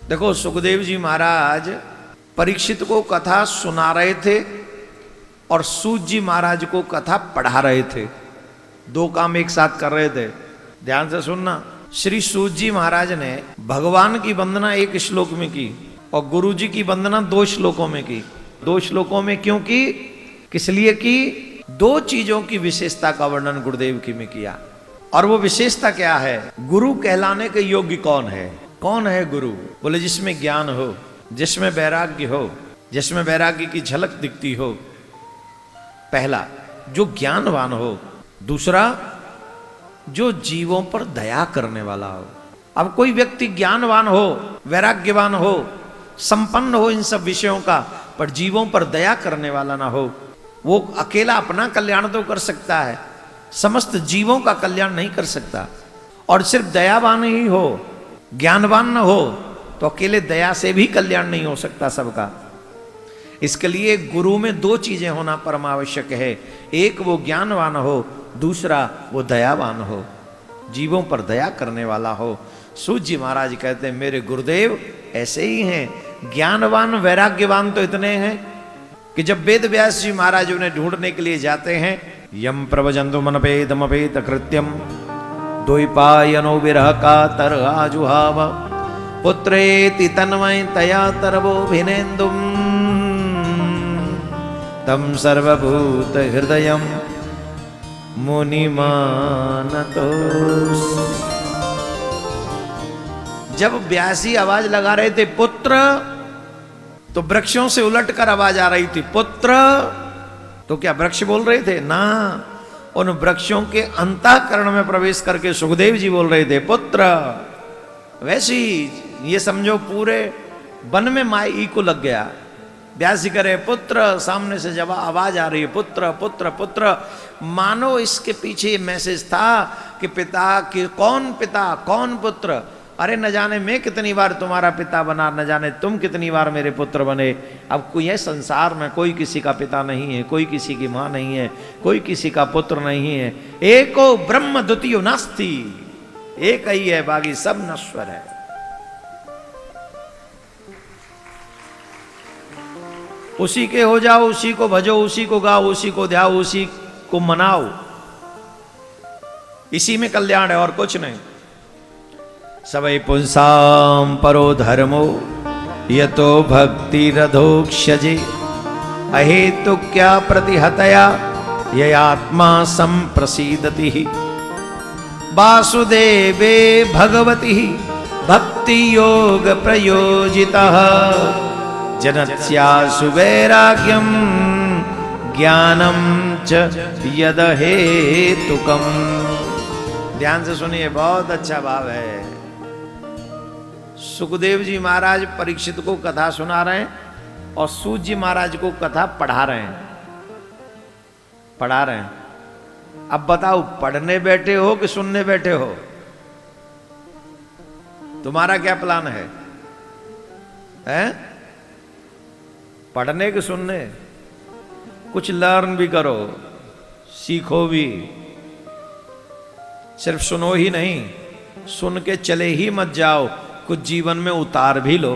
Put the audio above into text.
देखो सुखदेव जी महाराज परीक्षित को कथा सुना रहे थे और सूत जी महाराज को कथा पढ़ा रहे थे। दो काम एक साथ कर रहे थे। ध्यान से सुनना। श्री सूत जी महाराज ने भगवान की वंदना एक श्लोक में की और गुरु जी की वंदना 2 श्लोकों में की। 2 श्लोकों में क्यों की? किस लिए की? 2 चीजों की विशेषता का वर्णन गुरुदेव की में किया। और वो विशेषता क्या है? गुरु कहलाने के योग्य कौन है? कौन है गुरु? बोले जिसमें ज्ञान हो, जिसमें वैराग्य हो, जिसमें वैराग्य की झलक दिखती हो। पहला, जो ज्ञानवान हो। दूसरा, जो जीवों पर दया करने वाला हो। अब कोई व्यक्ति ज्ञानवान हो, वैराग्यवान हो, संपन्न हो इन सब विषयों का, पर जीवों पर दया करने वाला ना हो, वो अकेला अपना कल्याण तो कर सकता है, समस्त जीवों का कल्याण नहीं कर सकता। और सिर्फ दयावान ही हो, ज्ञानवान न हो, तो अकेले दया से भी कल्याण नहीं हो सकता सबका। इसके लिए गुरु में 2 चीजें होना परम आवश्यक है। एक वो ज्ञानवान हो, दूसरा वो दयावान हो, जीवों पर दया करने वाला हो। सूत जी महाराज कहते हैं मेरे गुरुदेव ऐसे ही हैं। ज्ञानवान वैराग्यवान तो इतने हैं कि जब वेद व्यास जी महाराज उन्हें ढूंढने के लिए जाते हैं, यम प्रवजंतु मनपेदमपेत कृत्यम द्वैपायनो विरह का तर आजुहाव पुत्रेति तन्मय तया तरवो भिनेन्दुम तम सर्वभूत हृदयम मुनिमानतो। जब व्यासी आवाज लगा रहे थे पुत्र, तो वृक्षों से उलटकर आवाज आ रही थी पुत्र। तो क्या वृक्ष बोल रहे थे? ना, उन वृक्षों के अंतःकरण में प्रवेश करके सुखदेव जी बोल रहे थे पुत्र। वैसी ये समझो पूरे वन में माई को लग गया। व्यास जी करे पुत्र, सामने से जब आवाज आ रही है पुत्र पुत्र पुत्र, मानो इसके पीछे मैसेज था कि पिता की कौन पिता कौन पुत्र। अरे न जाने मैं कितनी बार तुम्हारा पिता बना, न जाने तुम कितनी बार मेरे पुत्र बने। अब कोई है संसार में, कोई किसी का पिता नहीं है, कोई किसी की माँ नहीं है, कोई किसी का पुत्र नहीं है। एको ब्रह्म द्वितीयो नास्ति, एक ही है, बाकी सब नश्वर है। उसी के हो जाओ, उसी को भजो, उसी को गाओ, उसी को ध्याओ, उसी को मनाओ। इसी में कल्याण है और कुछ नहीं। सवै पुंसाम परो धर्मो यतो भक्ति रधोक्षजे अहेतु क्या प्रतिहतया ये आत्मा संप्रसीदति वासुदेवे भगवती भक्ति योग प्रयोजितः जनस्यासु वैराग्यम ज्ञानम च यद हेतुकम। ध्यान से सुनिए, बहुत अच्छा भाव है। सुखदेव जी महाराज परीक्षित को कथा सुना रहे हैं और सूत जी महाराज को कथा पढ़ा रहे हैं। पढ़ा रहे हैं। अब बताओ, पढ़ने बैठे हो कि सुनने बैठे हो? तुम्हारा क्या प्लान है? हैं? पढ़ने के सुनने? कुछ लर्न भी करो, सीखो भी। सिर्फ सुनो ही नहीं, सुन के चले ही मत जाओ, कुछ जीवन में उतार भी लो।